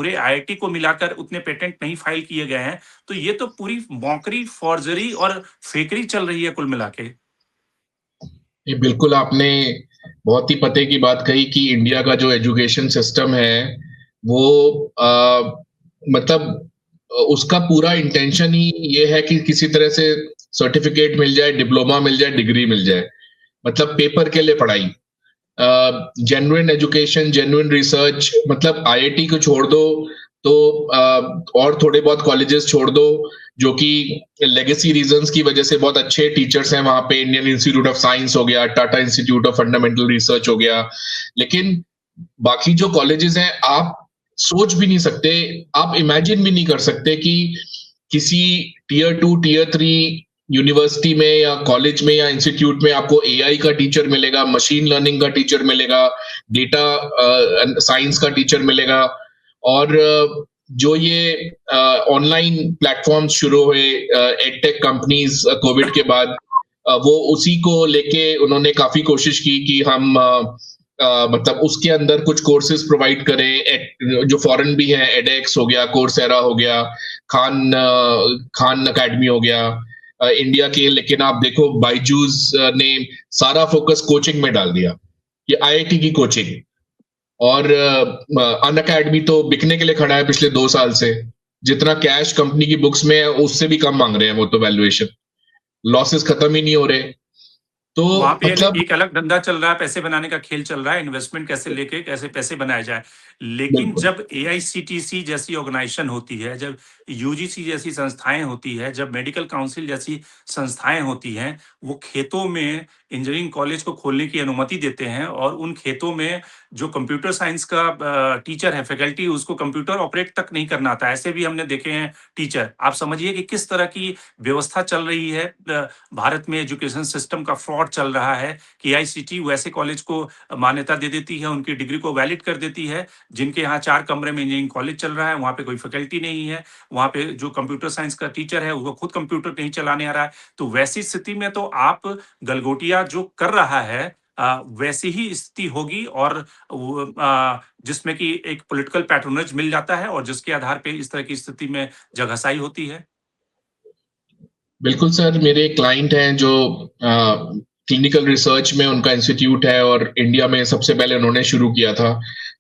पूरे आईआईटी को मिलाकर उतने पेटेंट नहीं फाइल किए गए हैं। तो ये तो पूरी मौकरी, फ़ॉर्जरी और फेकरी चल रही है कुल मिला के। ये बिल्कुल आपने बहुत ही पते की बात कही कि इंडिया का जो एजुकेशन सिस्टम है वो मतलब उसका पूरा इंटेंशन ही ये है कि किसी तरह से सर्टिफिकेट मिल जाए, डिप्लोमा मिल जाए, डिग्री मिल जाए, मतलब पेपर के लिए पढ़ाई। जेन्युइन एजुकेशन, जेन्युइन रिसर्च, मतलब आईआईटी को छोड़ दो तो और थोड़े बहुत कॉलेजेस छोड़ दो जो कि लेगेसी रीजंस की वजह से बहुत अच्छे टीचर्स हैं वहां पे, इंडियन इंस्टीट्यूट ऑफ साइंस हो गया, Tata institute of fundamental research हो गया, लेकिन बाकी जो कॉलेजेस हैं आप सोच भी नहीं सकते, आप इमेजिन भी नहीं कर सकते कि किसी टीयर 2 टीयर 3 यूनिवर्सिटी में या कॉलेज में या इंस्टीट्यूट में आपको एआई का टीचर मिलेगा, मशीन लर्निंग का टीचर मिलेगा, डेटा साइंस का टीचर मिलेगा। और जो ये ऑनलाइन प्लेटफॉर्म्स शुरू हुए एडटेक कंपनीज कोविड के बाद, वो उसी को लेके उन्होंने काफी कोशिश की कि हम मतलब उसके अंदर कुछ कोर्सेज प्रोवाइड करें, जो फॉरेन भी हैं, एडेक्स हो गया, कोर्सेरा हो गया, खान अकेडमी हो गया इंडिया के। लेकिन आप देखो बायजूस ने सारा फोकस कोचिंग में डाल दिया, ये आईआईटी की कोचिंग, और अनअकैडमी तो बिकने के लिए खड़ा है पिछले 2 साल से। जितना कैश कंपनी की बुक्स में है उससे भी कम मांग रहे हैं वो तो वैल्यूएशन, लॉसेस खत्म ही नहीं हो रहे। तो वहां पे मतलब एक अलग धंधा चल रहा है, पैसे बनाने का खेल चल रहा है, इन्वेस्टमेंट कैसे लेके कैसे पैसे बनाए जाए। लेकिन बिल्कुल जब एआईसीटीसी जैसी ऑर्गेनाइजेशन होती है, जब यूजीसी जैसी संस्थाएं होती है, जब मेडिकल काउंसिल जैसी संस्थाएं होती हैं, वो खेतों में इंजीनियरिंग कॉलेज को खोलने की अनुमति देते हैं और उन खेतों में जो कंप्यूटर साइंस का टीचर है, फैकल्टी, उसको कंप्यूटर ऑपरेट तक नहीं करना आता। ऐसे भी हमने देखे हैं टीचर। आप समझिए कि किस तरह की व्यवस्था चल रही है। भारत में एजुकेशन सिस्टम का फ्रॉड चल रहा है कि आईसीटी वैसे कॉलेज को मान्यता दे देती है, उनकी डिग्री को वैलिड कर देती है, जिनके यहाँ 4 कमरे में इंजीनियरिंग कॉलेज चल रहा है, वहाँ पे कोई फैकल्टी नहीं है, वहाँ पे जो कंप्यूटर साइंस का टीचर है वो खुद कंप्यूटर नहीं चलाने आ रहा है। तो वैसी स्थिति में तो आप गलगोटिया जो कर रहा है वैसी ही स्थिति होगी, और जिसमें कि एक पॉलिटिकल पैट्रोनेज मिल जाता है और जिसके आधार पे इस तरह की स्थिति में जगहसाई होती है। बिल्कुल सर, मेरे क्लाइंट हैं जो क्लिनिकल रिसर्च में उनका इंस्टीट्यूट है और इंडिया में सबसे पहले उन्होंने शुरू किया था।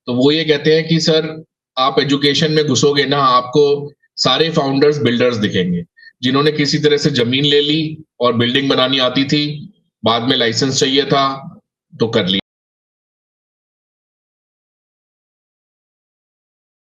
तो वो ये कहते हैं कि सर आप एजुकेशन में घुसोगे ना, आपको सारे फाउंडर्स बिल्डर्स दिखेंगे, जिन्होंने किसी तरह से जमीन ले ली और बिल्डिंग बनानी आती थी, बाद में लाइसेंस चाहिए था तो कर लिया।